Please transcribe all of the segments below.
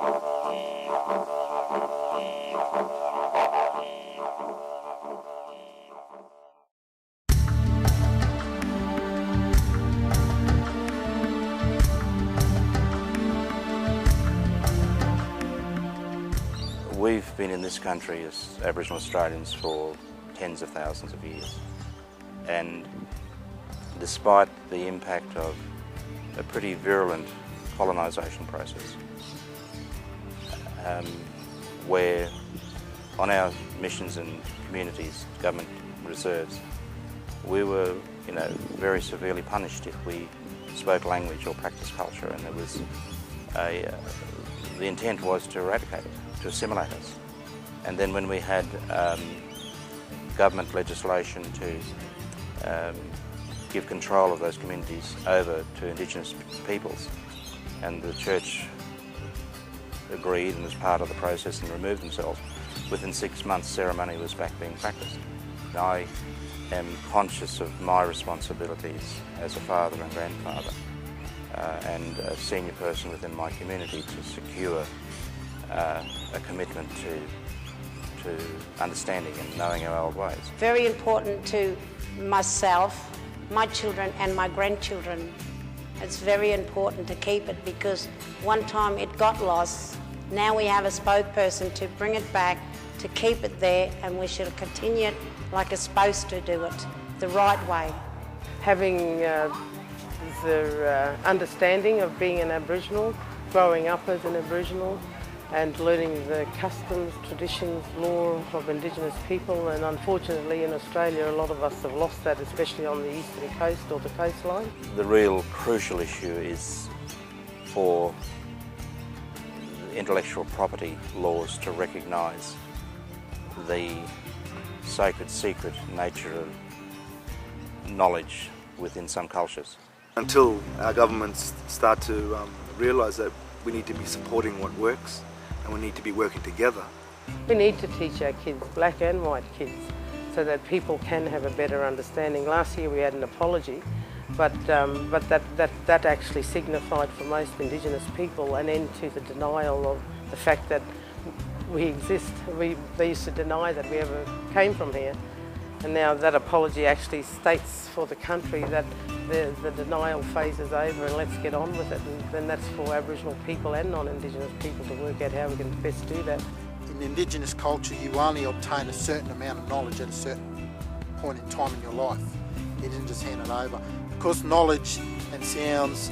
We've been in this country as Aboriginal Australians for tens of thousands of years, and despite the impact of a pretty virulent colonisation process, where on our missions and communities, government reserves, we were, very severely punished if we spoke language or practiced culture, and there was the intent was to eradicate it, to assimilate us. And then when we had government legislation to give control of those communities over to Indigenous peoples, and the Church agreed and was part of the process and removed themselves, within 6 months ceremony was back being practiced. I am conscious of my responsibilities as a father and grandfather and a senior person within my community to secure a commitment to understanding and knowing our old ways. Very important to myself, my children and my grandchildren. It's very important to keep it, because one time it got lost. Now we have a spokesperson to bring it back, to keep it there, and we should continue it like it's supposed to do it, the right way. Having the understanding of being an Aboriginal, growing up as an Aboriginal, and learning the customs, traditions, law of Indigenous people, and unfortunately in Australia a lot of us have lost that, especially on the eastern coast or the coastline. The real crucial issue is for intellectual property laws to recognise the sacred, secret nature of knowledge within some cultures. Until our governments start to realise that we need to be supporting what works, and we need to be working together. We need to teach our kids, black and white kids, so that people can have a better understanding. Last year we had an apology, but that actually signified for most Indigenous people an end to the denial of the fact that we exist. They used to deny that we ever came from here, and now that apology actually states for the country that the denial phase is over and let's get on with it. And then that's for Aboriginal people and non-Indigenous people to work out how we can best do that. In Indigenous culture, you only obtain a certain amount of knowledge at a certain point in time in your life. You didn't just hand it over. Because knowledge and sounds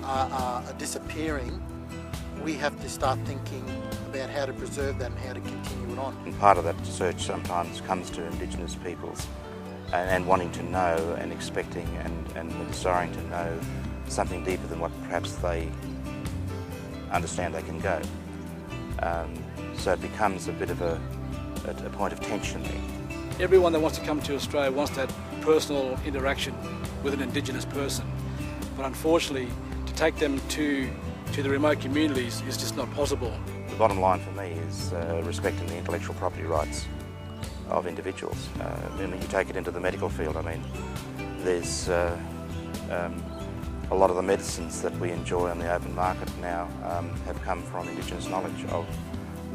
are disappearing, we have to start thinking about how to preserve that and how to continue it on. And part of that search sometimes comes to Indigenous peoples and wanting to know and expecting and desiring to know something deeper than what perhaps they understand they can go. So it becomes a bit of a point of tension there. Everyone that wants to come to Australia wants that personal interaction with an Indigenous person, but unfortunately to take them to the remote communities is just not possible. The bottom line for me is respecting the intellectual property rights of individuals. You take it into the medical field, there's a lot of the medicines that we enjoy on the open market now have come from Indigenous knowledge of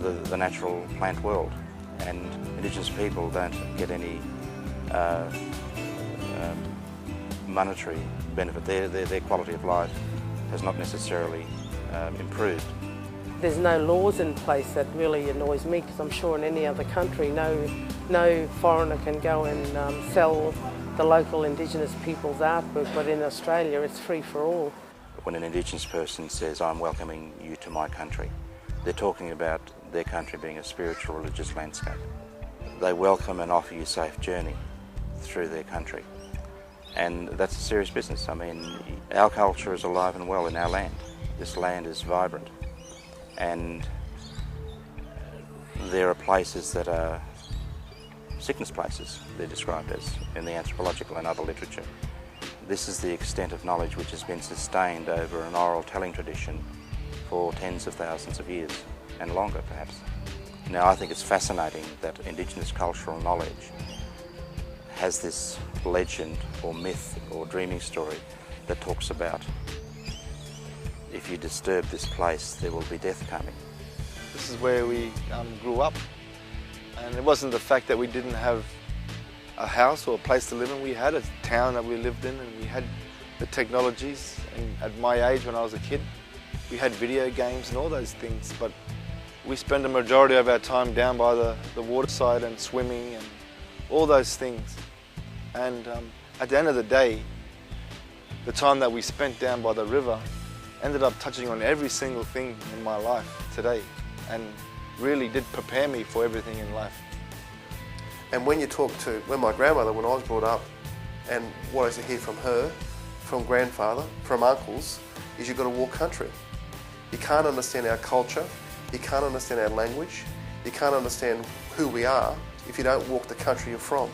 the natural plant world, and Indigenous people don't get any monetary benefit. Their quality of life has not necessarily improved. There's no laws in place. That really annoys me, because I'm sure in any other country no foreigner can go and sell the local Indigenous people's artwork, but in Australia it's free for all. When an Indigenous person says, "I'm welcoming you to my country," they're talking about their country being a spiritual, religious landscape. They welcome and offer you a safe journey through their country. And that's a serious business. Our culture is alive and well in our land. This land is vibrant. And there are places that are sickness places, they're described as, in the anthropological and other literature. This is the extent of knowledge which has been sustained over an oral telling tradition for tens of thousands of years, and longer perhaps. Now, I think it's fascinating that Indigenous cultural knowledge has this legend or myth or dreaming story that talks about if you disturb this place, there will be death coming. This is where we grew up, and it wasn't the fact that we didn't have a house or a place to live in. We had a town that we lived in, and we had the technologies. And at my age, when I was a kid, we had video games and all those things, but we spend the majority of our time down by the waterside and swimming and all those things. And at the end of the day, the time that we spent down by the river ended up touching on every single thing in my life today, and really did prepare me for everything in life. And when my grandmother, when I was brought up, and what I used to hear from her, from grandfather, from uncles, is you've got to walk country. You can't understand our culture, you can't understand our language, you can't understand who we are if you don't walk the country you're from.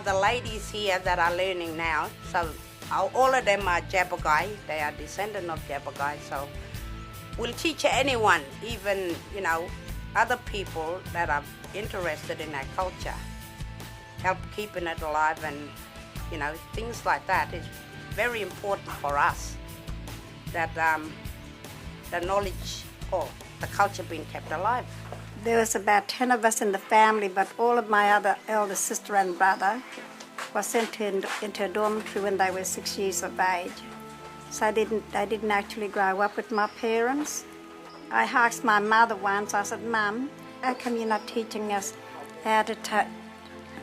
The ladies here that are learning now, so all of them are Jabbergai, they are descendants of Jabbergai, so we'll teach anyone, even, other people that are interested in our culture, help keeping it alive, and, things like that is very important for us, that the knowledge or the culture being kept alive. There was about 10 of us in the family, but all of my other elder sister and brother were sent into a dormitory when they were 6 years of age. So I didn't actually grow up with my parents. I asked my mother once, I said, "Mum, how come you're not teaching us how to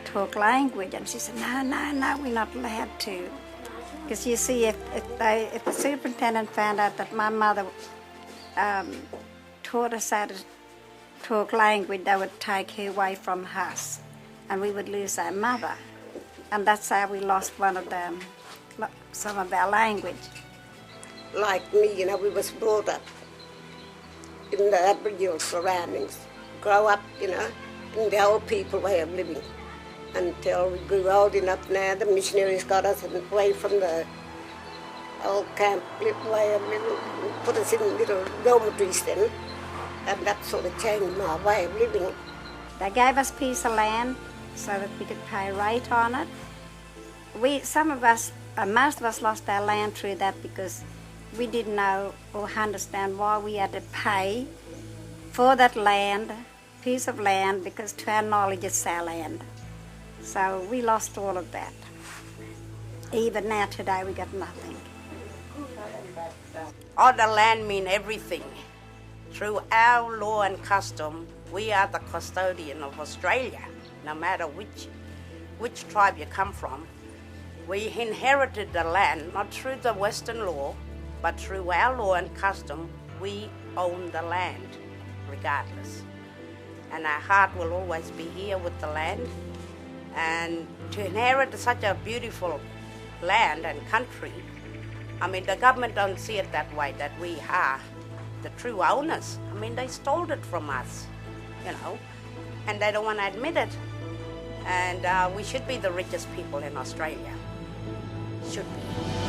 talk language?" And she said, no, we're not allowed to. Because you see, if the superintendent found out that my mother taught us how to talk language, they would take her away from us, and we would lose our mother. And that's how we lost some of our language. Like me, we was brought up in the Aboriginal surroundings, grow up, in the old people way of living. Until we grew old enough now, the missionaries got us away from the old camp way of living, put us in little dormitories then, and that sort of changed my way of living. They gave us a piece of land so that we could pay rate on it. Most of us lost our land through that because we didn't know or understand why we had to pay for that piece of land, because to our knowledge it's our land. So we lost all of that. Even now today we got nothing. All the land mean everything. Through our law and custom, we are the custodian of Australia, no matter which tribe you come from. We inherited the land, not through the Western law, but through our law and custom. We own the land, regardless. And our heart will always be here with the land. And to inherit such a beautiful land and country, the government don't see it that way, that we are the true owners. They stole it from us, and they don't want to admit it. And we should be the richest people in Australia. Should be.